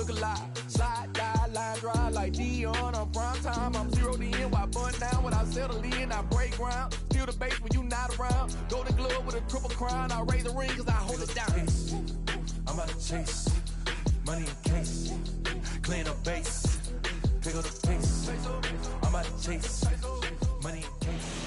look alive. Slide, die, line drive like Dion on prime time. I'm zeroed in, while bun down when I settle in. I break ground, steal the base when you not around. Golden glove with a triple crown. I raise the ring cause I hold it down. I'm about to chase money in case, clean up base, pick up the pace. I'm about to chase money in case.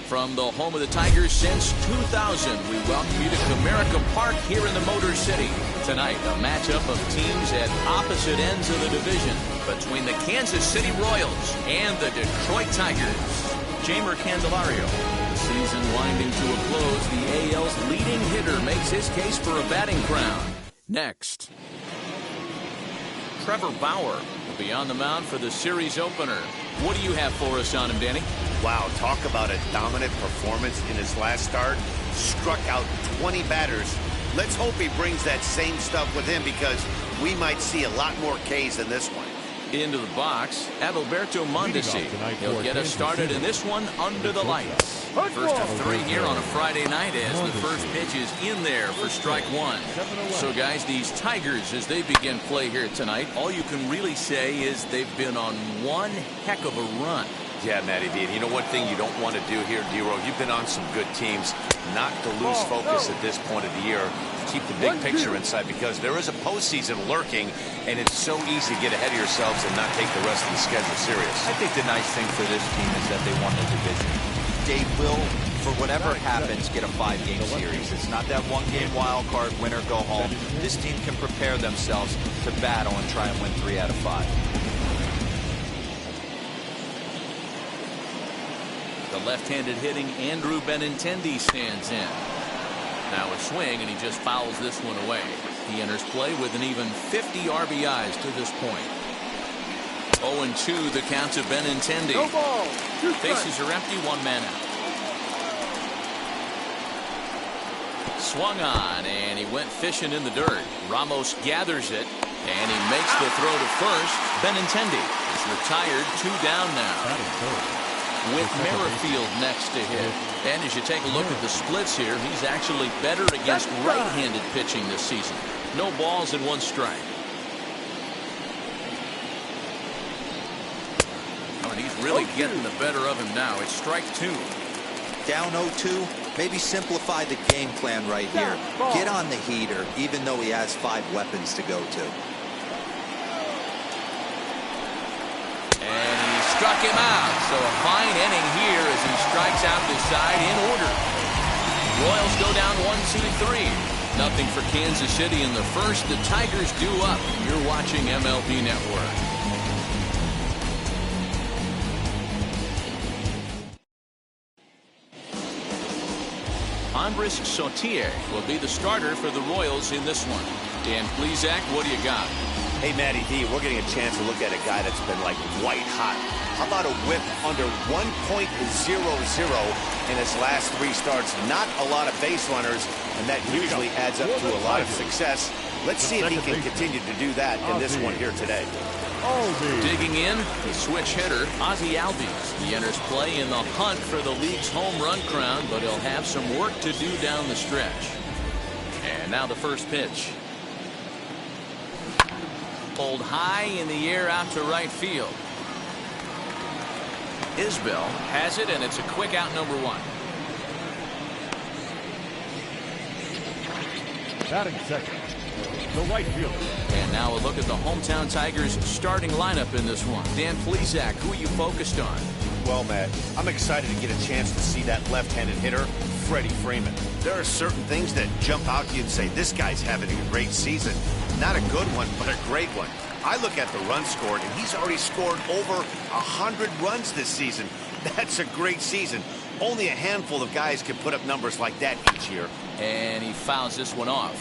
From the home of the Tigers since 2000, we welcome you to Comerica Park here in the Motor City. Tonight, a matchup of teams at opposite ends of the division between the Kansas City Royals and the Detroit Tigers. Jeimer Candelario. The season winding to a close, the AL's leading hitter makes his case for a batting crown. Next, Trevor Bauer will be on the mound for the series opener. What do you have for us on him, Danny? Wow, talk about a dominant performance in his last start. Struck out 20 batters. Let's hope he brings that same stuff with him because we might see a lot more Ks than this one. Into the box, Adalberto Mondesi. He'll get us started in this one under the lights. First of three here on a Friday night as the first pitch is in there for strike one. So guys, these Tigers, as they begin play here tonight, all you can really say is they've been on one heck of a run. Yeah, Matty V. And you know one thing you don't want to do here, D-Row? You've been on some good teams. Not to lose focus at this point of the year. Keep the big picture inside because there is a postseason lurking, and it's so easy to get ahead of yourselves and not take the rest of the schedule serious. I think the nice thing for this team is that they won the division. They will, for whatever happens, get a 5-game series. It's not that one-game wild card, win or go home. This team can prepare themselves to battle and try and win 3 out of 5. The left-handed hitting Andrew Benintendi stands in. Now a swing, and he just fouls this one away. He enters play with an even 50 RBIs to this point. 0-2 the count to Benintendi. No ball. Bases are empty, one man out. Swung on, and he went fishing in the dirt. Ramos gathers it, and he makes the throw to first. Benintendi is retired, 2 down now. With Merrifield next to hit. And as you take a look at the splits here, he's actually better against right-handed pitching this season. No balls and 1 strike. Oh, and he's really getting the better of him now. It's strike 2. Down 0-2, maybe simplify the game plan right here. Get on the heater, even though he has 5 weapons to go to. Struck him out. So a fine inning here as he strikes out this side in order. Royals go down 1-2-3. Nothing for Kansas City in the first. The Tigers do up. You're watching MLB Network. Andres Sautier will be the starter for the Royals in this one. Dan Plesac, what do you got? Hey, Matty D, we're getting a chance to look at a guy that's been like white hot. How about a whip under 1.00 in his last 3 starts? Not a lot of base runners, and that usually adds up to a lot of success. Let's see if he can continue to do that in this one here today. Digging in, the switch hitter, Ozzie Albies. He enters play in the hunt for the league's home run crown, but he'll have some work to do down the stretch. And now the first pitch. Pulled high in the air out to right field. Isbell has it, and it's a quick out, number 1. Batting second, the right fielder. And now a look at the hometown Tigers starting lineup in this one. Dan Plesac, who are you focused on? Well, Matt, I'm excited to get a chance to see that left-handed hitter, Freddie Freeman. There are certain things that jump out to you and say, this guy's having a great season. Not a good one, but a great one. I look at the runs scored, and he's already scored over 100 runs this season. That's a great season. Only a handful of guys can put up numbers like that each year. And he fouls this one off.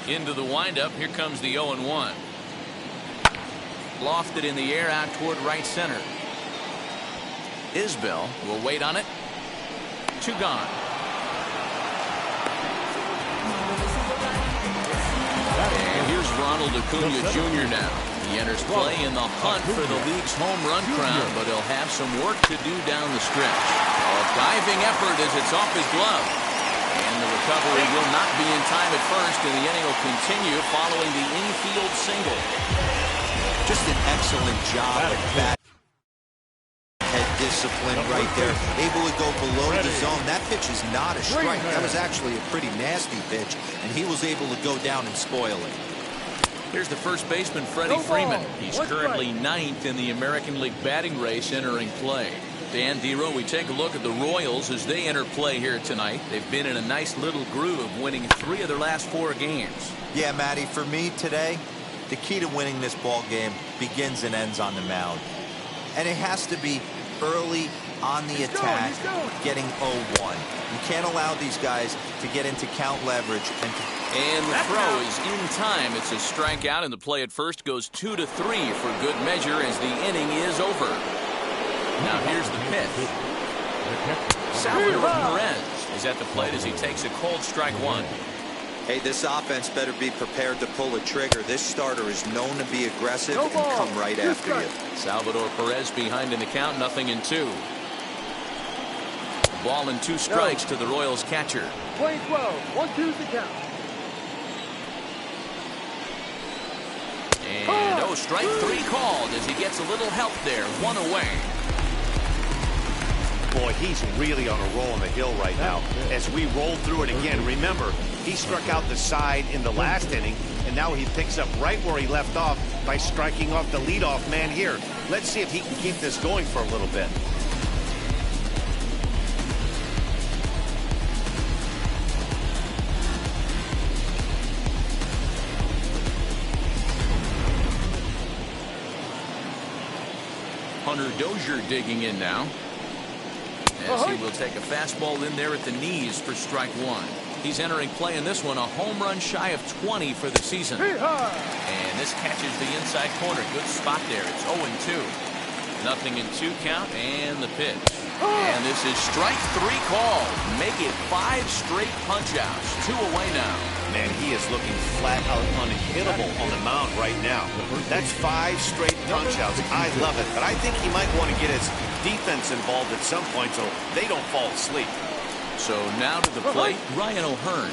Into the windup, here comes the 0-1. Lofted in the air out toward right center. Isbell will wait on it. 2 gone. And here's Ronald Acuna Jr. now. He enters play in the hunt for the league's home run crown, but he'll have some work to do down the stretch. A diving effort as it's off his glove. And the recovery will not be in time at first, and the inning will continue following the infield single. Just an excellent job of bat head discipline right there. Able to go below the zone. That pitch is not a strike. That was actually a pretty nasty pitch, and he was able to go down and spoil it. Here's the first baseman, Freddie Freeman. He's currently 9th in the American League batting race entering play. Dan Dero, we take a look at the Royals as they enter play here tonight. They've been in a nice little groove, winning 3 of their last 4 games. Yeah, Matty, for me today, the key to winning this ball game begins and ends on the mound. And it has to be early on the attack, getting 0-1. You can't allow these guys to get into count leverage. And the throw is in time. It's a strikeout, and the play at first goes 2-3 for good measure as the inning is over. Now here's the pitch. Salvador Perez is at the plate as he takes a cold strike 1. Hey, this offense better be prepared to pull a trigger. This starter is known to be aggressive and come right after you. Salvador Perez behind in the count, 0-2. Ball and 2 strikes to the Royals catcher. 20-12, 1-2's the count. And strike 3 called as he gets a little help there. 1 away. Boy, he's really on a roll on the hill right now. As we roll through it again, remember, he struck out the side in the last inning, and now he picks up right where he left off by striking off the leadoff man here. Let's see if he can keep this going for a little bit. Hunter Dozier digging in now, as he will take a fastball in there at the knees for strike 1. He's entering play in this one, a home run shy of 20 for the season. And this catches the inside corner. Good spot there. It's 0-2. 0-2 count, and the pitch. And this is strike 3 called. Make it 5 straight punch-outs. 2 away now. Man, he is looking flat out unhittable on the mound right now. That's 5 straight punch-outs. I love it, but I think he might want to get his defense involved at some point so they don't fall asleep. So now to the plate, Ryan O'Hearn,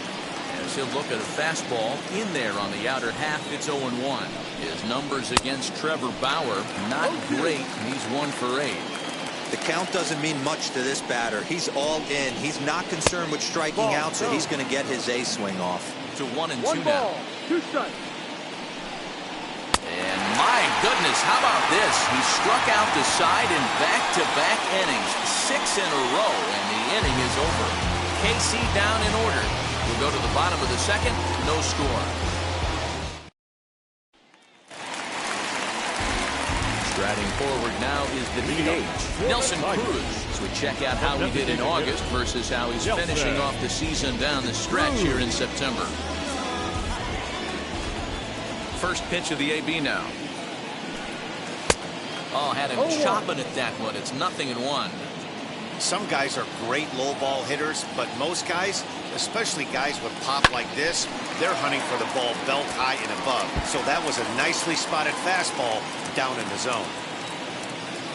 as he'll look at a fastball in there on the outer half. It's 0-1. His numbers against Trevor Bauer, not great. He's 1 for 8. The count doesn't mean much to this batter. He's all in. He's not concerned with striking out, so he's going to get his A swing off. To 1-2 1 now. ball, 2 strikes. And my goodness, how about this? He struck out the side in back-to-back innings, 6 in a row, and the inning is over. KC down in order. We'll go to the bottom of the second, no score. Striding forward now is the DH, Nelson Cruz, as we check out how he did in August versus how he's finishing off the season down the stretch here in September. First pitch of the AB now. Oh, had him chopping at that one. It's 0-1. Some guys are great low ball hitters, but most guys, especially guys with pop like this, they're hunting for the ball belt high and above. So that was a nicely spotted fastball down in the zone.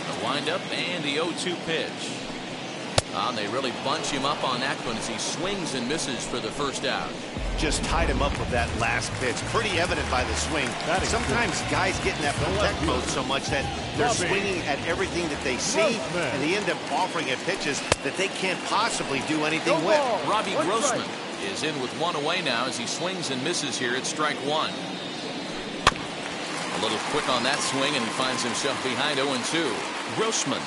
The windup and the 0-2 pitch. They really bunch him up on that one as he swings and misses for the first out. Just tied him up with that last pitch. Pretty evident by the swing. Sometimes guys get in that protect mode so much that they're swinging at everything that they see, and they end up offering at pitches that they can't possibly do anything with. Robbie Grossman is in with 1 away now as he swings and misses here at strike 1. A little quick on that swing, and he finds himself behind 0-2. Grossman,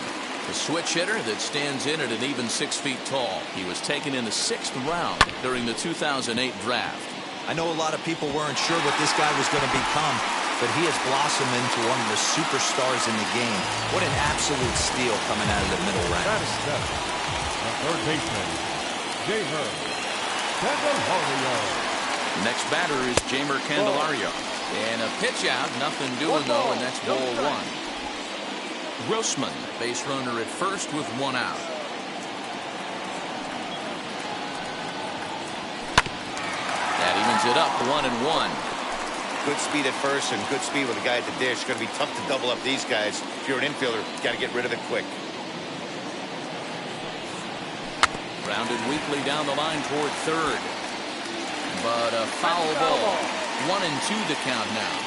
the switch hitter that stands in at an even 6 feet tall. He was taken in the 6th round during the 2008 draft. I know a lot of people weren't sure what this guy was going to become, but he has blossomed into one of the superstars in the game. What an absolute steal coming out of the middle round. The third baseman, Jeimer Candelario. Next batter is Jeimer Candelario. And a pitch out, nothing doing though, and that's ball 1. Grossman, base runner at first with 1 out. That evens it up, 1-1. Good speed at first and good speed with the guy at the dish. It's going to be tough to double up these guys. If you're an infielder, got to get rid of it quick. Grounded weakly down the line toward third. but a foul ball. 1-2 the count now.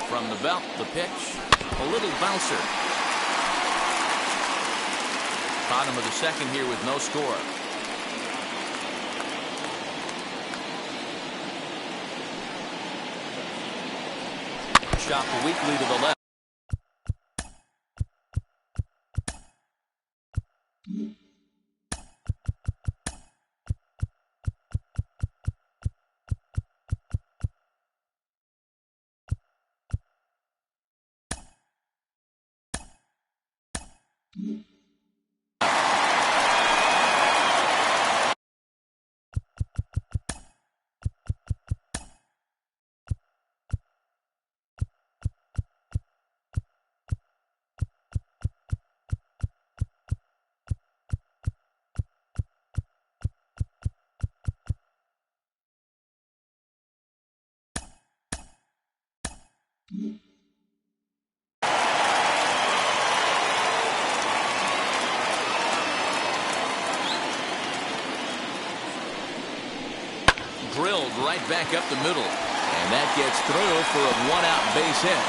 From the belt, the pitch, a little bouncer. Bottom of the second here with no score. Shot weakly to the left. Drilled right back up the middle, and that gets through for a one-out base hit.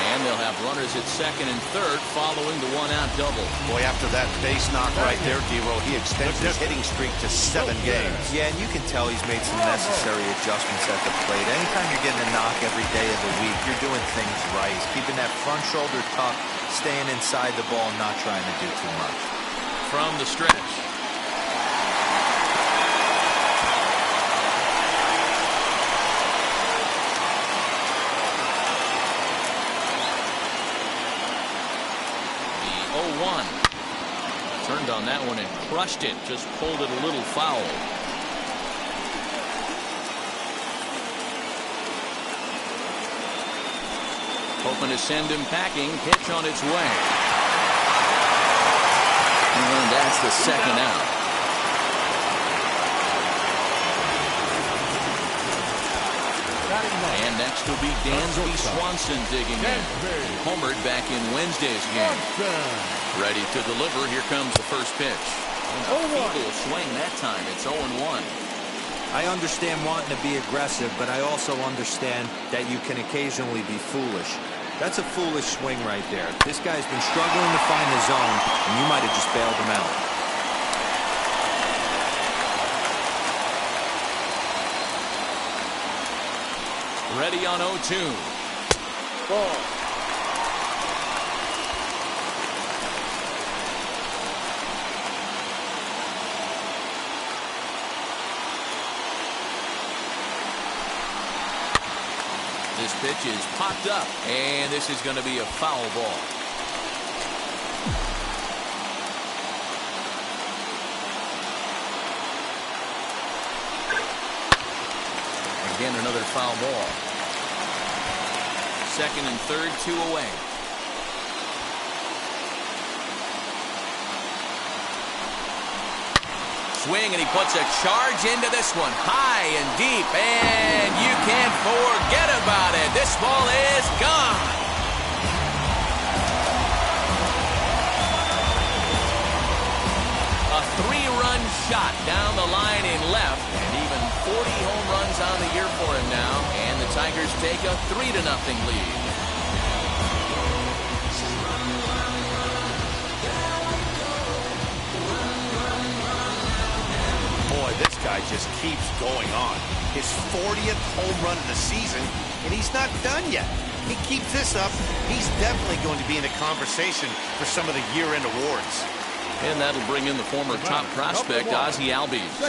And they'll have runners at second and third following the one-out double. Boy, after that base knock right there, D-Roll, he extends his hitting streak to 7 games. Yeah, and you can tell he's made some necessary adjustments at the plate. Anytime you're getting a knock every day of the week, you're doing things right. He's keeping that front shoulder tucked, staying inside the ball, not trying to do too much. From the stretch. Turned on that one and crushed it. Just pulled it a little foul. Hoping to send him packing. Pitch on its way. And that's the second out. And next will be Dansby Swanson digging in. Homered back in Wednesday's game. Ready to deliver. Here comes the first pitch. A feeble swing that time. It's 0-1. I understand wanting to be aggressive, but I also understand that you can occasionally be foolish. That's a foolish swing right there. This guy's been struggling to find the zone, and you might have just bailed him out. Ready on 0-2. Ball. This pitch is popped up, and this is going to be a foul ball. Again, another foul ball. Second and third, 2 away. Swing, and he puts a charge into this one. High and deep, and you can't forget about it. This ball is gone. A 3-run shot down the line in left, and even 40 home runs on the year for him now, and the Tigers take a 3-0 lead. Boy, this guy just keeps going on. His 40th home run of the season, and he's not done yet. He keeps this up, he's definitely going to be in the conversation for some of the year-end awards. And that'll bring in the former top prospect, Ozzie Albies.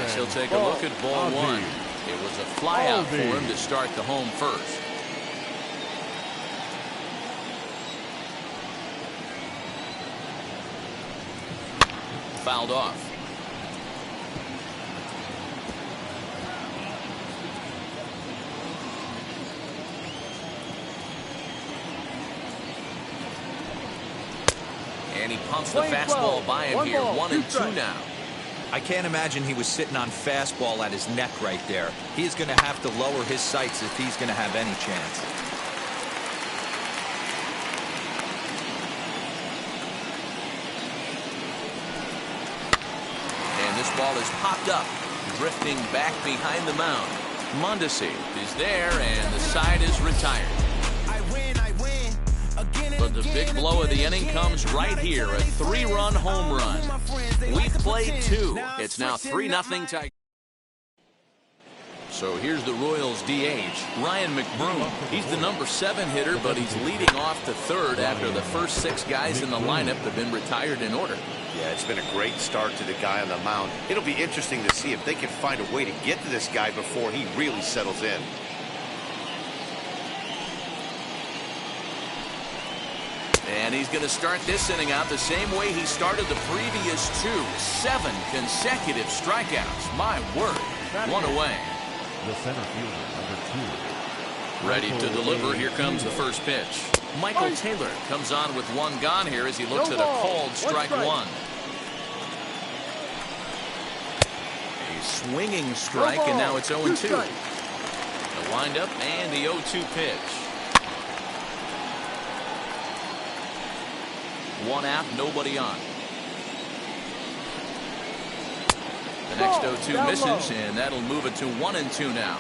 As he'll take a look at ball one. It was a flyout for him to start the home first. Fouled off. And he pumps the fastball by him here. 1-2 now. I can't imagine he was sitting on fastball at his neck right there. He is going to have to lower his sights if he's going to have any chance. And this ball is popped up, drifting back behind the mound. Mondesi is there, and the side is retired. But the big blow of the inning comes right here, a 3-run home run. We played 2. It's now 3-0 Tigers. So here's the Royals DH, Ryan McBroom. He's the number 7 hitter, but he's leading off to third after the first 6 guys in the lineup have been retired in order. Yeah, it's been a great start to the guy on the mound. It'll be interesting to see if they can find a way to get to this guy before he really settles in. And he's going to start this inning out the same way he started the previous 2. 7 consecutive strikeouts. My word. 1 away. The center fielder, number 2. Ready to deliver. Here comes the first pitch. Michael Taylor comes on with 1 gone here as he looks at a called strike 1. A swinging strike, and now it's 0-2. The windup and the 0-2 pitch. 1 out, nobody on. The next 0-2 misses, and that'll move it to 1-2 now.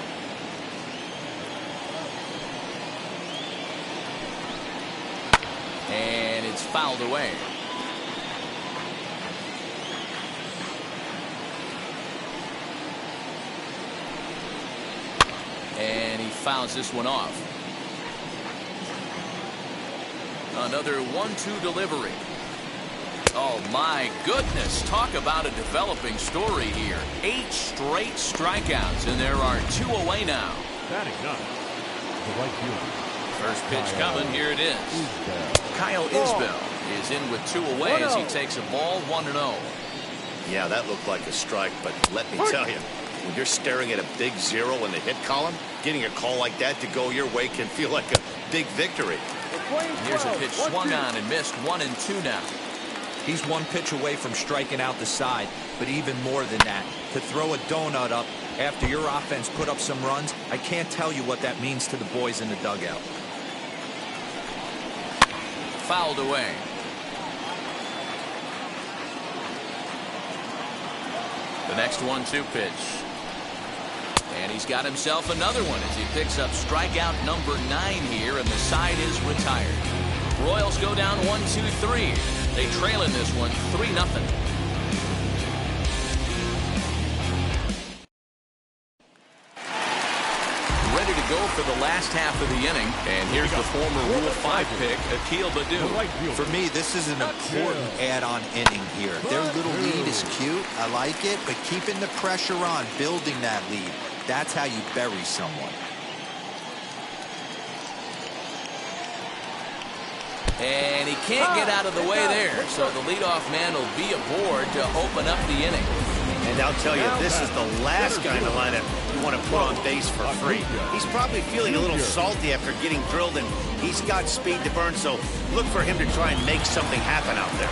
And it's fouled away. And he fouls this one off. Another 1-2 delivery. Oh my goodness, talk about a developing story here. 8 straight strikeouts, and there are 2 away now. Batting ninth, the right fielder. First pitch coming, here it is. Kyle Isbell is in with 2 away as he takes a ball 1-0. Yeah, that looked like a strike, but let me tell you, when you're staring at a big 0 in the hit column, getting a call like that to go your way can feel like a big victory. Here's a pitch swung on and missed. 1-2 now. He's 1 pitch away from striking out the side, but even more than that, to throw a donut up after your offense put up some runs, I can't tell you what that means to the boys in the dugout. Fouled away. The next 1-2 pitch. And he's got himself another one as he picks up strikeout number 9 here, and the side is retired. Royals go down 1-2-3. They trail in this one 3-0. Ready to go for the last half of the inning, and here's the former Rule 5 pick, Akil Baddoo. For me, this is an important add-on inning here. Their little lead is cute. I like it, but keeping the pressure on, building that lead, that's how you bury someone. And he can't get out of the way there, so the leadoff man will be aboard to open up the inning. And I'll tell you, this is the last guy in the lineup you want to put on base for free. He's probably feeling a little salty after getting drilled, and he's got speed to burn, so look for him to try and make something happen out there.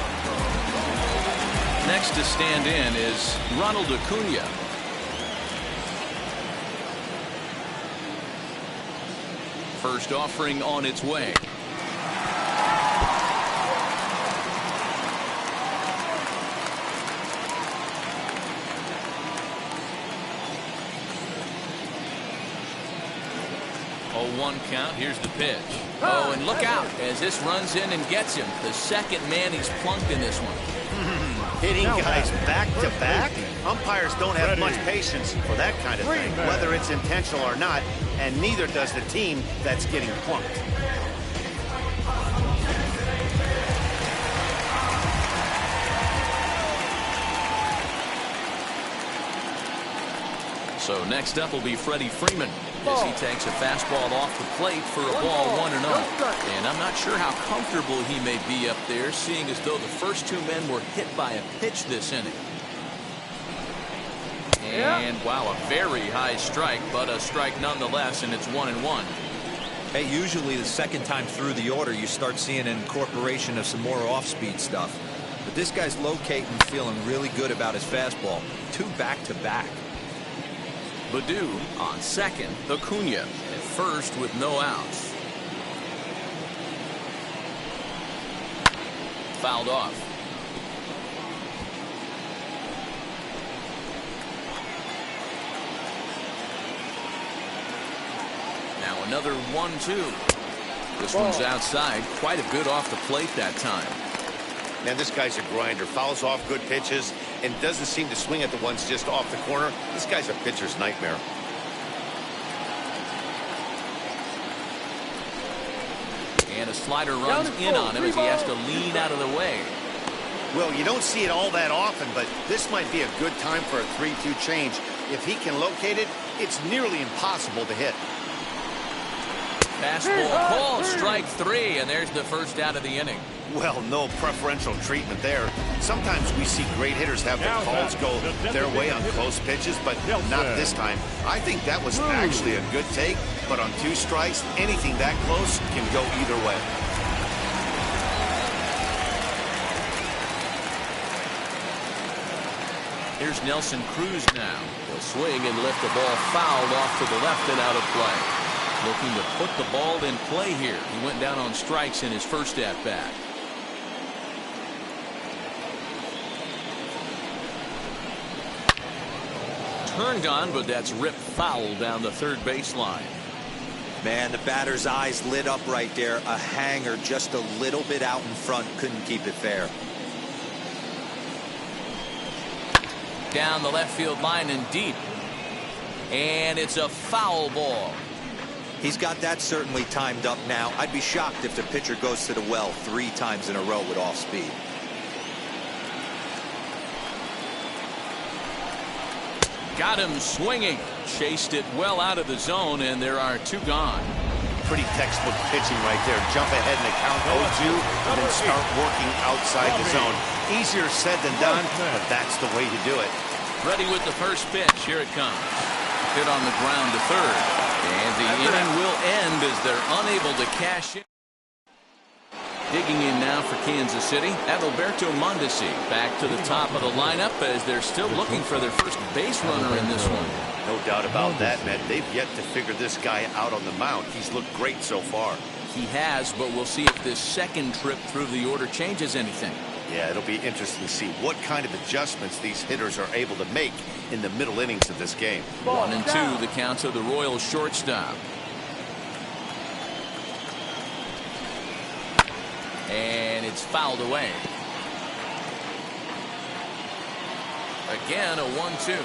Next to stand in is Ronald Acuna. First offering on its way. Oh, 1 count. Here's the pitch. Oh, and look out as this runs in and gets him. The second man he's plunked in this one. Hitting guys back to back? Umpires don't have much patience for that kind of thing, whether it's intentional or not, and neither does the team that's getting plunked. So next up will be Freddie Freeman as he takes a fastball off the plate for a ball 1-0. And I'm not sure how comfortable he may be up there, seeing as though the first 2 men were hit by a pitch this inning. And wow, a very high strike, but a strike nonetheless, and it's 1-1. Hey, usually the second time through the order, you start seeing an incorporation of some more off-speed stuff. But this guy's locating, feeling really good about his fastball. 2 back-to-back. Baddoo on second, Acuna at first with no outs. Fouled off. another 1-2. This one's outside. Quite a bit off the plate that time. Man, this guy's a grinder. Fouls off good pitches and doesn't seem to swing at the ones just off the corner. This guy's a pitcher's nightmare. And a slider runs in on him as he has to lean out of the way. Well, you don't see it all that often, but this might be a good time for a 3-2 change. If he can locate it, it's nearly impossible to hit. Fastball called, strike 3, and there's the first out of the inning. Well, no preferential treatment there. Sometimes we see great hitters have their calls go their way on close pitches, but not this time. I think that was actually a good take, but on 2 strikes, anything that close can go either way. Here's Nelson Cruz now. He'll swing and lift the ball fouled off to the left and out of play. Looking to put the ball in play here. He went down on strikes in his first at-bat. Turned on, but that's ripped foul down the third baseline. Man, the batter's eyes lit up right there. A hanger just a little bit out in front. Couldn't keep it fair. Down the left field line and deep. And it's a foul ball. He's got that certainly timed up now. I'd be shocked if the pitcher goes to the well 3 times in a row with off speed. Got him swinging. Chased it well out of the zone, and there are 2 gone. Pretty textbook pitching right there. Jump ahead in the count 0-2 and then start working outside the zone. Easier said than done, but that's the way to do it. Ready with the first pitch. Here it comes. Hit on the ground to third. And the inning will end as they're unable to cash in. Digging in now for Kansas City, Adalberto Mondesi back to the top of the lineup as they're still looking for their first base runner in this one. No doubt about that, Matt. They've yet to figure this guy out on the mound. He's looked great so far. He has, but we'll see if this second trip through the order changes anything. Yeah, it'll be interesting to see what kind of adjustments these hitters are able to make in the middle innings of this game. 1-2, the count to the Royals shortstop. And it's fouled away. Again, a 1-2.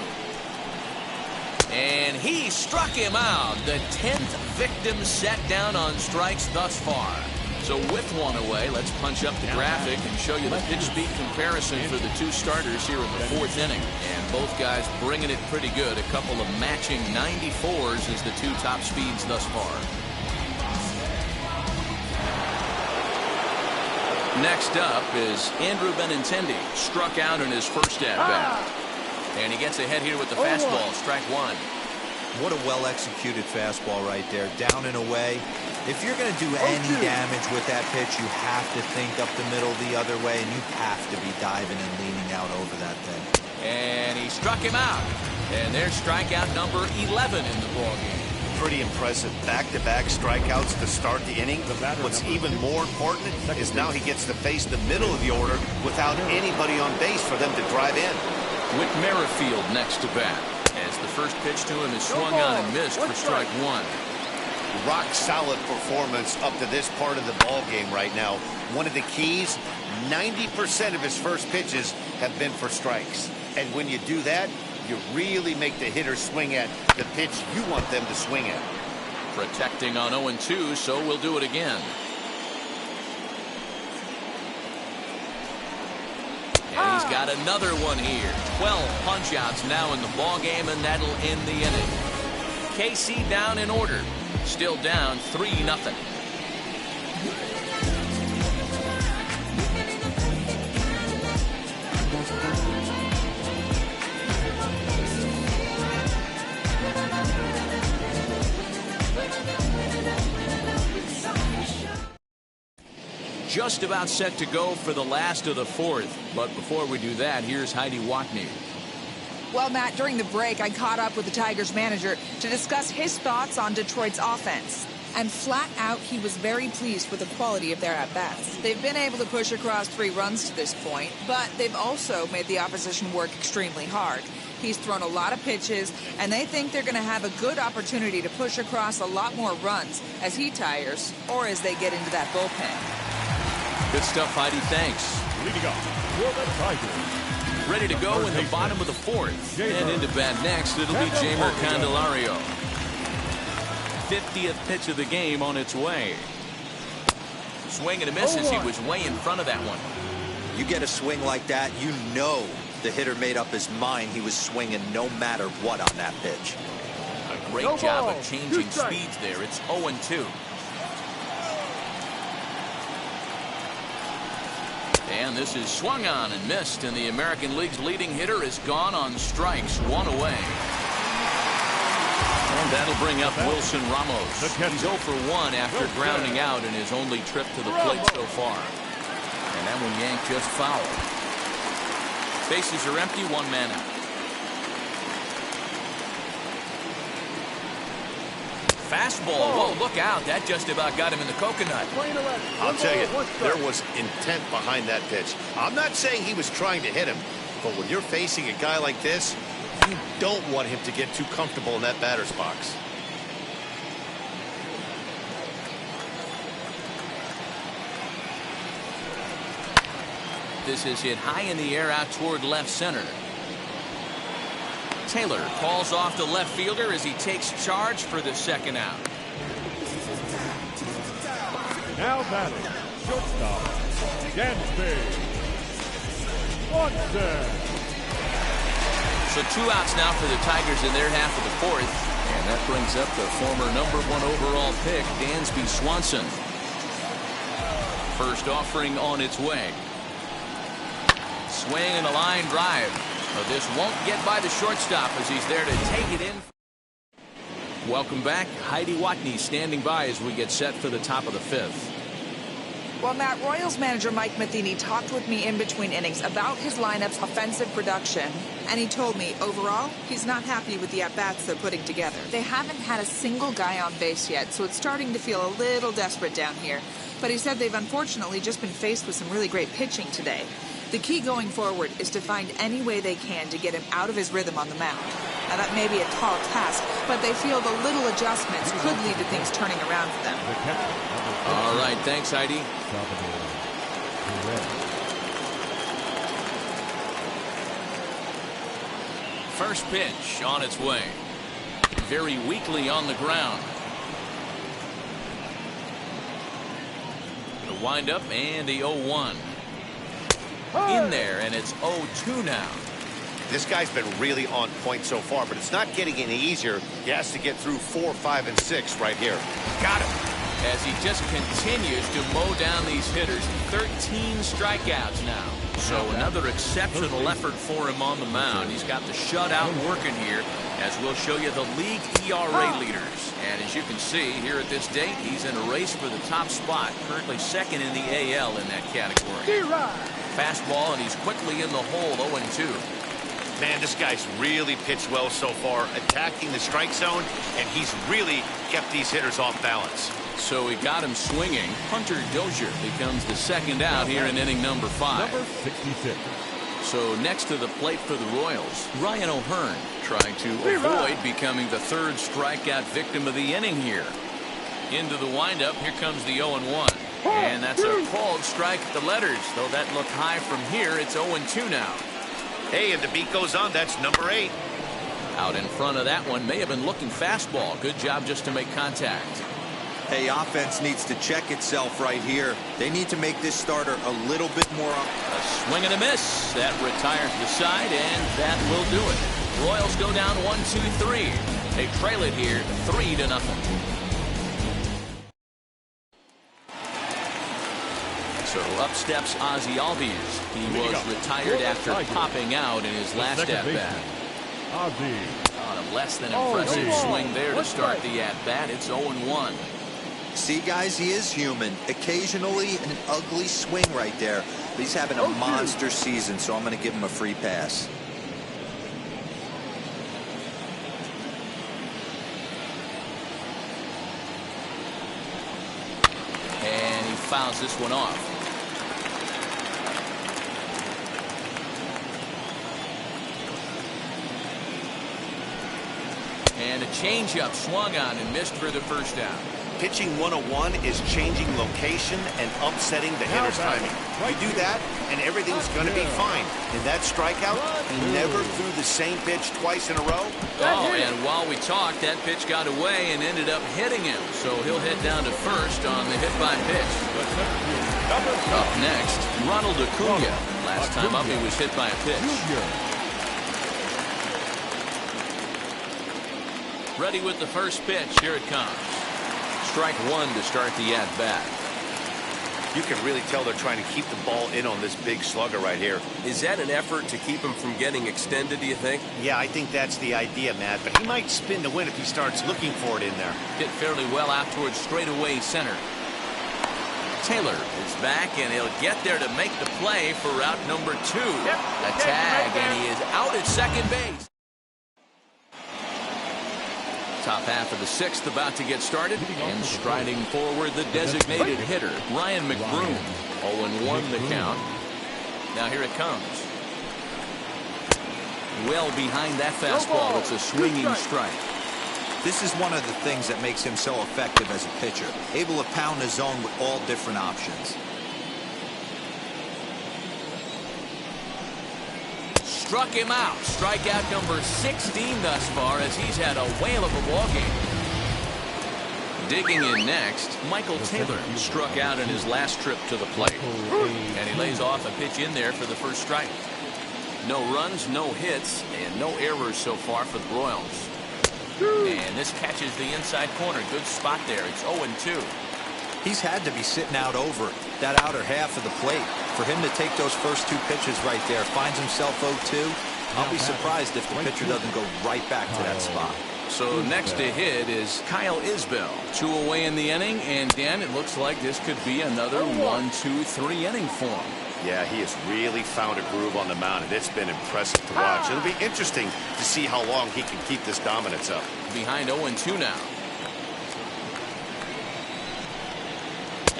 And he struck him out. The 10th victim set down on strikes thus far. So with 1 away, let's punch up the graphic and show you the pitch speed comparison for the 2 starters here in the 4th inning. And both guys bringing it pretty good. A couple of matching 94s as the 2 top speeds thus far. Next up is Andrew Benintendi. Struck out in his first at-bat. And he gets ahead here with the fastball. Strike 1. What a well-executed fastball right there. Down and away. If you're going to do any damage with that pitch, you have to think up the middle the other way, and you have to be diving and leaning out over that thing. And he struck him out. And there's strikeout number 11 in the ballgame. Pretty impressive back-to-back strikeouts to start the inning. What's even more important is now he gets to face the middle of the order without anybody on base for them to drive in. Whit Merrifield next to bat, as the first pitch to him is swung on and missed for strike 1. Rock solid performance up to this part of the ball game right now. One of the keys, 90% of his first pitches have been for strikes. And when you do that, you really make the hitter swing at the pitch you want them to swing at. Protecting on 0-2, so we'll do it again. And he's got another one here. 12 punch-outs now in the ball game, and that'll end the inning. KC down in order. Still down 3-0. Just about set to go for the last of the 4th. But before we do that, here's Heidi Watney. Well, Matt, during the break, I caught up with the Tigers manager to discuss his thoughts on Detroit's offense. And flat out, he was very pleased with the quality of their at-bats. They've been able to push across 3 runs to this point, but they've also made the opposition work extremely hard. He's thrown a lot of pitches, and they think they're going to have a good opportunity to push across a lot more runs as he tires or as they get into that bullpen. Good stuff, Heidi. Thanks. Leading off for the Tigers. Ready to go in the bottom of the 4th. And into bat next, it'll be Jeimer Candelario. 50th pitch of the game on its way. Swing and a miss as he was way in front of that one. You get a swing like that, you know the hitter made up his mind he was swinging no matter what on that pitch. A great job of changing speeds there. It's 0-2. And this is swung on and missed, and the American League's leading hitter is gone on strikes, 1 away. And that'll bring up Wilson Ramos. He's 0 for 1 after grounding out in his only trip to the plate so far. And that one yanked just foul. Bases are empty, 1 man out. Fastball. Whoa, look out. That just about got him in the coconut. I'll tell you, there was intent behind that pitch. I'm not saying he was trying to hit him, but when you're facing a guy like this, you don't want him to get too comfortable in that batter's box. This is hit high in the air out toward left center. Taylor calls off the left fielder as he takes charge for the second out. Now batting, shortstop, Dansby Swanson. So 2 outs now for the Tigers in their half of the 4th. And that brings up the former #1 overall pick, Dansby Swanson. First offering on its way. Swing and a line drive. But this won't get by the shortstop as he's there to take it in. Welcome back. Heidi Watney standing by as we get set for the top of the 5th. Well, Matt, Royals manager Mike Matheny talked with me in between innings about his lineup's offensive production, and he told me, overall, he's not happy with the at-bats they're putting together. They haven't had a single guy on base yet, so it's starting to feel a little desperate down here. But he said they've unfortunately just been faced with some really great pitching today. The key going forward is to find any way they can to get him out of his rhythm on the mound. Now, that may be a tall task, but they feel the little adjustments could lead to things turning around for them. All right, thanks, Heidi. First pitch on its way. Very weakly on the ground. The windup and the 0-1. In there, and it's 0-2 now. This guy's been really on point so far, but it's not getting any easier. He has to get through 4, 5, and 6 right here. Got him. As he just continues to mow down these hitters. 13 strikeouts now. So another exceptional effort for him on the mound. He's got the shutout working here, as we'll show you the league ERA leaders. And as you can see here at this date, he's in a race for the top spot. Currently second in the AL in that category. Fastball, and he's quickly in the hole, 0-2. Man, this guy's really pitched well so far, attacking the strike zone, and he's really kept these hitters off balance. So he got him swinging. Hunter Dozier becomes the second out here in inning number 5. Number 66. So next to the plate for the Royals, Ryan O'Hearn trying to avoid becoming the 3rd strikeout victim of the inning here. Into the windup, here comes the 0-1. And that's a called strike at the letters. Though that looked high from here, it's 0-2 now. Hey, and the beat goes on. That's number 8. Out in front of that one may have been looking fastball. Good job just to make contact. Hey, offense needs to check itself right here. They need to make this starter a little bit more. A swing and a miss. That retires the side, and that will do it. Royals go down 1-2-3. They trail it here 3-0. So up steps Ozzie Albies. He was retired after popping out in his last at-bat. On a less than impressive swing there to start the at-bat. It's 0-1. See, guys, he is human. Occasionally an ugly swing right there. But he's having a monster season, so I'm going to give him a free pass. fouls this one off. And a changeup swung on and missed for the first down. Pitching 101 is changing location and upsetting the hitter's timing. You do that, and everything's going to be fine. In that strikeout, he never threw the same pitch twice in a row. Oh, and while we talked, that pitch got away and ended up hitting him. So he'll head down to first on the hit by pitch. Up next, Ronald Acuna. Last time up, he was hit by a pitch. Ready with the first pitch. Here it comes. Strike one to start the at-bat. You can really tell they're trying to keep the ball in on this big slugger right here. Is that an effort to keep him from getting extended, do you think? Yeah, I think that's the idea, Matt. But he might spin to win if he starts looking for it in there. Hit fairly well out towards straightaway center. Taylor is back, and he'll get there to make the play for route number 2. A tag, and he is out at second base. Top half of the 6th about to get started, and striding forward the designated hitter, Ryan McBroom. 0-1 the count. Now here it comes. Well behind that fastball. It's a swinging strike. This is one of the things that makes him so effective as a pitcher, able to pound the zone with all different options. Struck him out. Strikeout number 16 thus far, as he's had a whale of a ball game. Digging in next, Michael Taylor struck out in his last trip to the plate. And he lays off a pitch in there for the first strike. No runs, no hits, and no errors so far for the Royals. And this catches the inside corner. Good spot there. It's 0-2. He's had to be sitting out over that outer half of the plate. For him to take those first 2 pitches right there, finds himself 0-2. I'll be surprised if the pitcher doesn't go right back to that spot. So next to hit is Kyle Isbell. 2 away in the inning, and Dan, it looks like this could be another 1-2-3 inning for him. Yeah, he has really found a groove on the mound, and it's been impressive to watch. It'll be interesting to see how long he can keep this dominance up. Behind 0-2 now.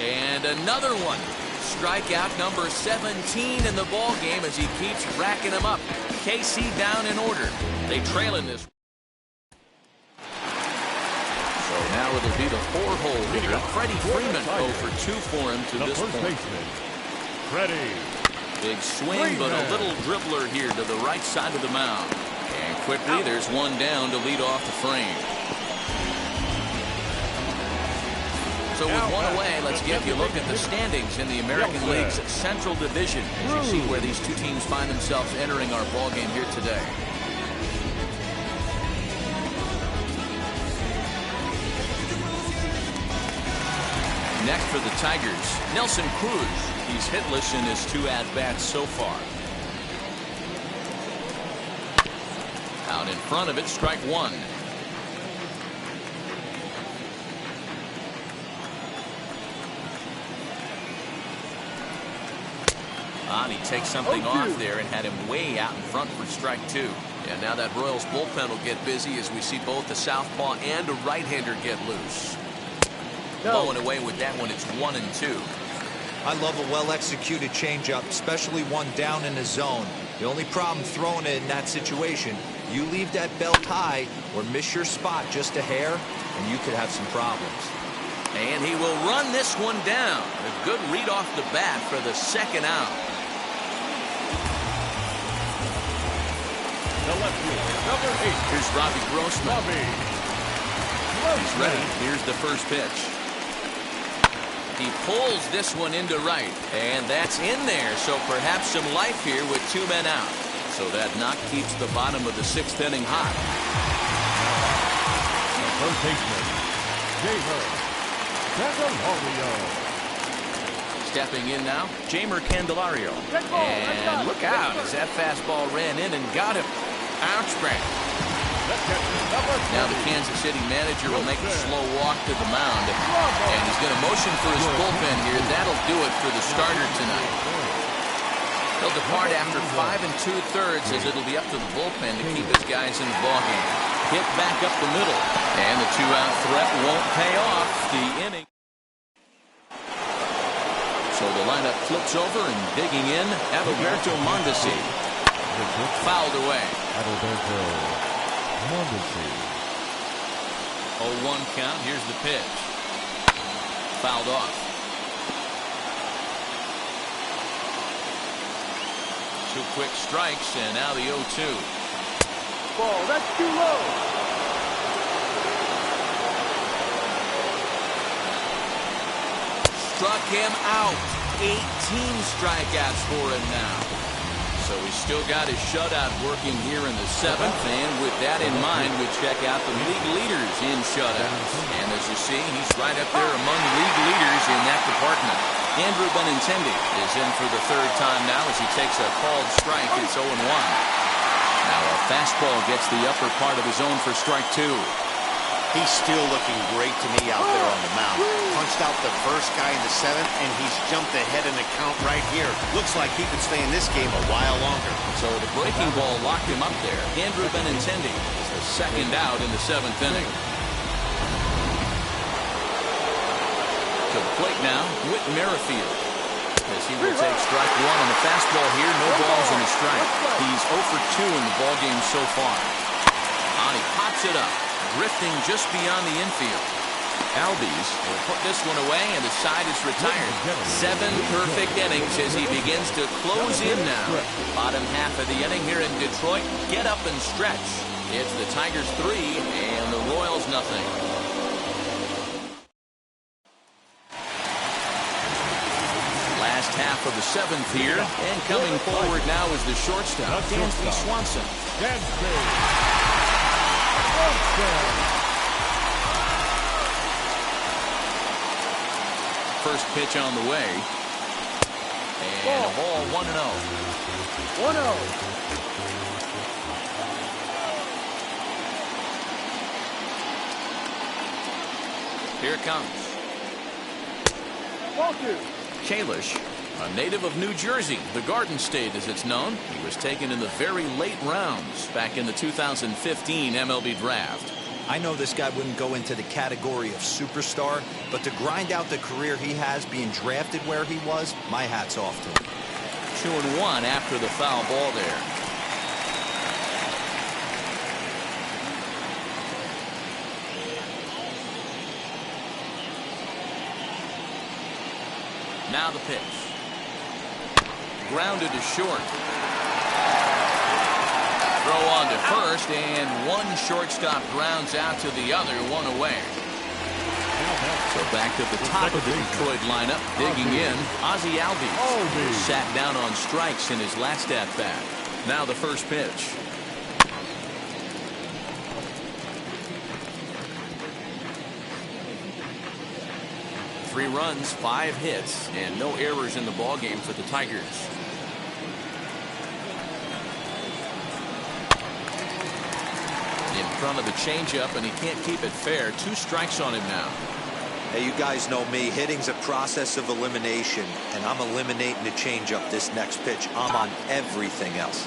And another one. Strikeout number 17 in the ball game as he keeps racking them up. KC down in order. They trail in this. So now it'll be the 4-hole hitter, Freddie Freeman, 0-2 for him to this point. Big swing, but a little dribbler here to the right side of the mound. And quickly, there's one down to lead off the frame. So with one away, let's give you a look at the standings in the American League's Central Division as you see where these two teams find themselves entering our ball game here today. Next for the Tigers, Nelson Cruz. He's hitless in his 2 at-bats so far. Out in front of it, strike 1. He takes something off there and had him way out in front for strike 2. And now that Royals bullpen will get busy as we see both the southpaw and a right-hander get loose. Blowing away with that one, it's 1-2. I love a well-executed changeup, especially one down in the zone. The only problem throwing it in that situation, you leave that belt high or miss your spot just a hair, and you could have some problems. And he will run this one down. A good read off the bat for the second out. The left fielder, number 8. Here's Robbie Grossman. He's ready. Here's the first pitch. He pulls this one into right, and that's in there. So perhaps some life here with 2 men out. So that knock keeps the bottom of the 6th inning hot. First baseman, Jeimer Candelario. Stepping in now, Jeimer Candelario. And look out as that fastball ran in and got him. Ouchback. Now the Kansas City manager will make a slow walk to the mound. And he's going to motion for his bullpen here. That'll do it for the starter tonight. He'll depart after 5 2/3 as it'll be up to the bullpen to keep his guys in the ballgame. Hit back up the middle. And the 2-out threat won't pay off. The inning. So the lineup flips over, and digging in, Adalberto Mondesi. Fouled away. Adalberto Mondesi. 0-1 count. Here's the pitch. Fouled off. 2 quick strikes, and now the 0-2. Ball, that's too low. Struck him out. 18 strikeouts for him now. So he's still got his shutout working here in the 7th. And with that in mind, we check out the league leaders in shutouts. And as you see, he's right up there among league leaders in that department. Andrew Benintendi is in for the 3rd time now as he takes a called strike. It's 0-1. Now a fastball gets the upper part of his zone for strike 2. He's still looking great to me out there on the mound. Punched out the first guy in the 7th, and he's jumped ahead in the count right here. Looks like he could stay in this game a while longer. So the breaking ball locked him up there. Andrew Benintendi is the 2nd out in the 7th inning. To the plate now, Whit Merrifield. As he will take strike 1 on the fastball here. No balls in the strike. He's 0 for 2 in the ballgame so far. And he pops it up, drifting just beyond the infield. Albies will put this one away, and the side is retired. 7 perfect innings as he begins to close in now. Bottom half of the inning here in Detroit. Get up and stretch. It's the Tigers 3 and the Royals nothing. Last half of the 7th here, and coming forward now is the shortstop, Dansby Swanson. First pitch on the way. And a ball 1-0. 1-0. Here it comes. Ball 2. Kalish, a native of New Jersey, the Garden State as it's known. He was taken in the very late rounds back in the 2015 MLB draft. I know this guy wouldn't go into the category of superstar, but to grind out the career he has being drafted where he was, my hat's off to him. 2-1 after the foul ball there. Now the pitch. Grounded to short. Throw on to first, and one shortstop grounds out to the other, 1 away. So back to the top of the Detroit lineup, digging in, Ozzie Albies. Sat down on strikes in his last at-bat. Now the first pitch. Three runs, 5 hits, and no errors in the ballgame for the Tigers. In front of the changeup, and he can't keep it fair. 2 strikes on him now. Hey, you guys know me. Hitting's a process of elimination, and I'm eliminating the changeup this next pitch. I'm on everything else.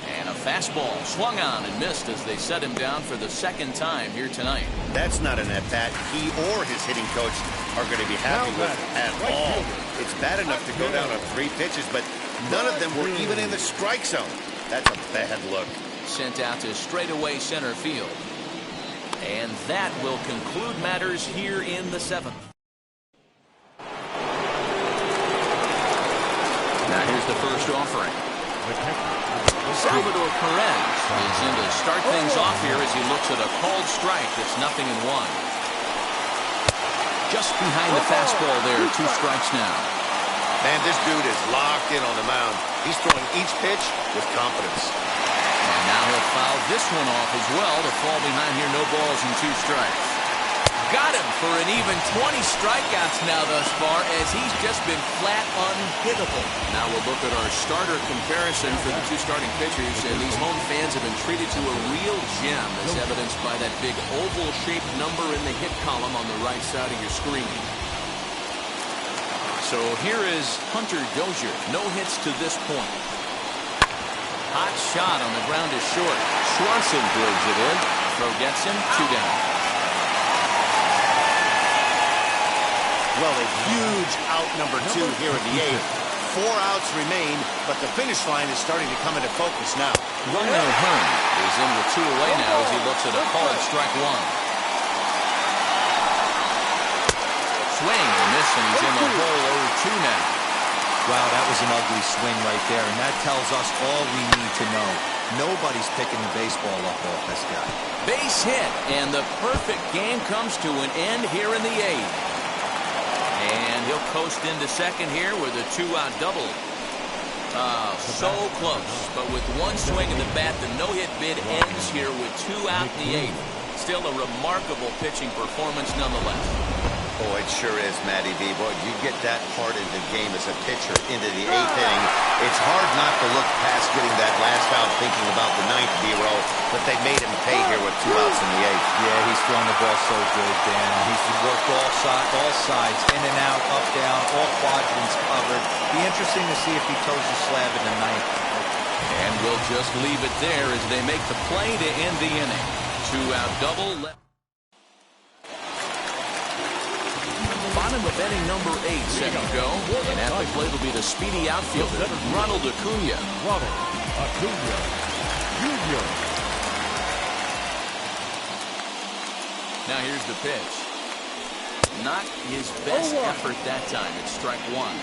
And a fastball swung on and missed as they set him down for the 2nd time here tonight. That's not an at-bat he or his hitting coach are going to be happy with at all. It's bad enough to go down on 3 pitches, but none of them were even in the strike zone. That's a bad look. Sent out to straightaway center field. And that will conclude matters here in the 7th. Now here's the first offering. Salvador Perez is in to start things off here as he looks at a called strike. It's 0-1. Just behind the fastball there. 2 strikes now. Man, this dude is locked in on the mound. He's throwing each pitch with confidence. And now he'll foul this one off as well to fall behind here. No balls and 2 strikes. Got him for an even 20 strikeouts now thus far as he's just been flat unhittable. Now we'll look at our starter comparison for the 2 starting pitchers, and these home fans have been treated to a real gem as evidenced by that big oval-shaped number in the hit column on the right side of your screen. So here is Hunter Dozier. No hits to this point. Hot shot on the ground is short. Swanson throws it in. Throw gets him. 2 down. Well, a huge out number 2 here in the 8th. 4 outs remain, but the finish line is starting to come into focus now. Ryan Hearn is in with 2 away now as he looks at a called strike 1. Swing and miss, and he's in the hole 0-2 now. Wow, that was an ugly swing right there, and that tells us all we need to know. Nobody's picking the baseball up off this guy. Base hit, and the perfect game comes to an end here in the 8th. And he'll coast into second here with a 2-out double. So close, but with 1 swing of the bat, the no-hit bid ends here with 2 out in the 8th. Still a remarkable pitching performance nonetheless. Oh, it sure is, Matty B. Boy, you get that part of the game as a pitcher into the 8th inning. It's hard not to look past getting that last out thinking about the 9th B-row, but they made him pay here with 2 outs in the 8th. Yeah, he's throwing the ball so good, Dan. He's worked all sides, in and out, up, down, all quadrants covered. Be interesting to see if he toes the slab in the 9th. And we'll just leave it there as they make the play to end the inning. 2-out double left. Bottom of inning number 8 set to go. And at the plate will be the speedy outfielder, Ronald Acuna. Ronald Acuna Jr. Now here's the pitch. Not his best effort that time. It's strike 1.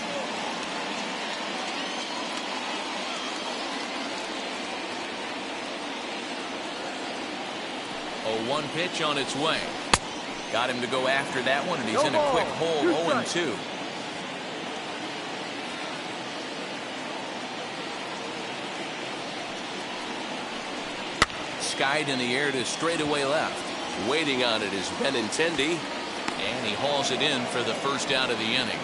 A 1 pitch on its way. Got him to go after that one, and he's in a quick hole, 0-2. Skied in the air to straightaway left. Waiting on it is Benintendi, and he hauls it in for the first out of the inning.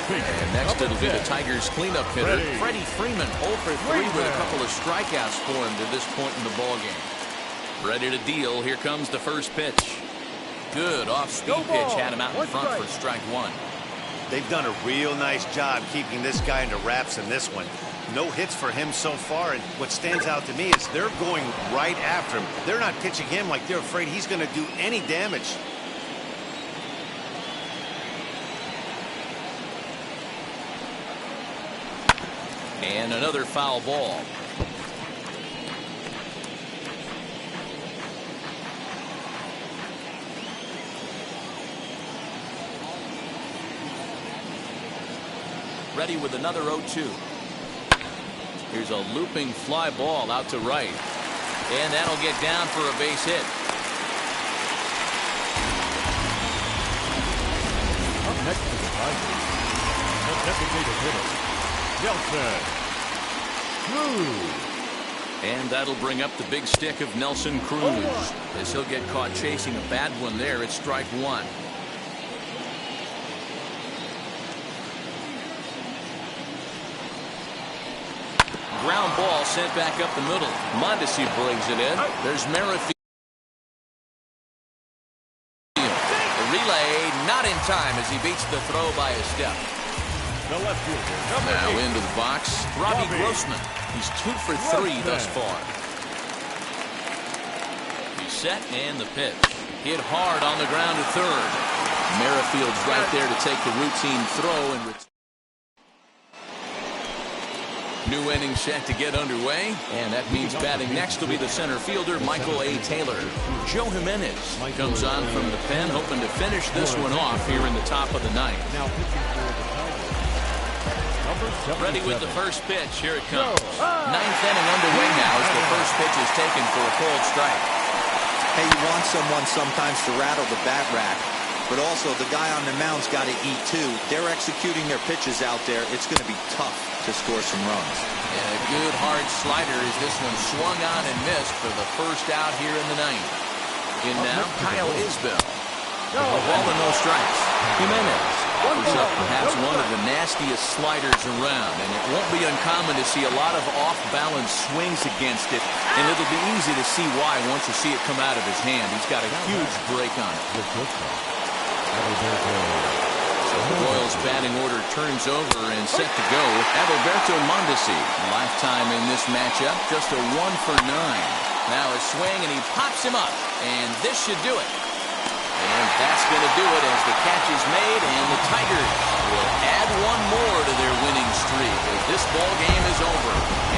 And next it'll be the Tigers cleanup hitter, Freddie Freeman, 0 for 3 with a couple of strikeouts for him to this point in the ballgame. Ready to deal. Here comes the first pitch. Good off-speed pitch. Had him out in front for strike 1. They've done a real nice job keeping this guy into wraps in this one. No hits for him so far, and what stands out to me is they're going right after him. They're not pitching him like they're afraid he's going to do any damage. And another foul ball. Ready with another 0-2. Here's a looping fly ball out to right. And that'll get down for a base hit. Up next to the Tigers, the designated hitter, Nelson Cruz. And that'll bring up the big stick of Nelson Cruz. As he'll get caught chasing a bad one there at strike 1. Ground ball sent back up the middle. Mondesi brings it in. There's Merrifield. The relay not in time as he beats the throw by a step. The left fielder. Now into the box, Robbie Grossman. He's 2 for 3 thus far. He's set and the pitch. Hit hard on the ground to third. Merrifield's right there to take the routine throw and return. New inning set to get underway, and that means batting next will be the center fielder, Michael A. Taylor. Joe Jimenez comes on from the pen, hoping to finish this one off here in the top of the 9th. Ready with the first pitch. Here it comes. 9th inning underway now as the first pitch is taken for a called strike. Hey, you want someone sometimes to rattle the bat rack, but also the guy on the mound's got to eat too. They're executing their pitches out there. It's going to be tough to score some runs. And a good hard slider as this one swung on and missed for the first out here in the 9th. In now, Kyle Isbell. A ball and no strikes. Jimenez offers up perhaps one of the nastiest sliders around, and it won't be uncommon to see a lot of off-balance swings against it, and it'll be easy to see why once you see it come out of his hand. He's got a huge break on it. So the Royals batting order turns over and set to go. Adalberto Mondesi, lifetime in this matchup, just a 1 for 9. Now a swing and he pops him up, and this should do it. And that's going to do it as the catch is made, and the Tigers will add one more to their winning streak as this ball game is over.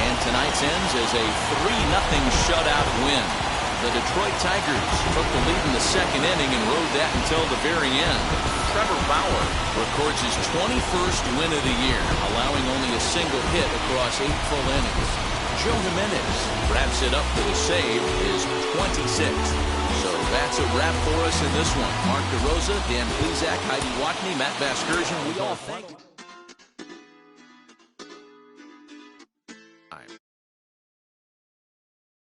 And tonight's ends as a 3-0 shutout win. The Detroit Tigers took the lead in the second inning and rode that until the very end. Trevor Bauer records his 21st win of the year, allowing only a single hit across 8 full innings. Joe Jimenez wraps it up for the save, his 26th. So that's a wrap for us in this one. Mark DeRosa, Dan Plesac, Heidi Watney, Matt Vasgersian, we all thank you.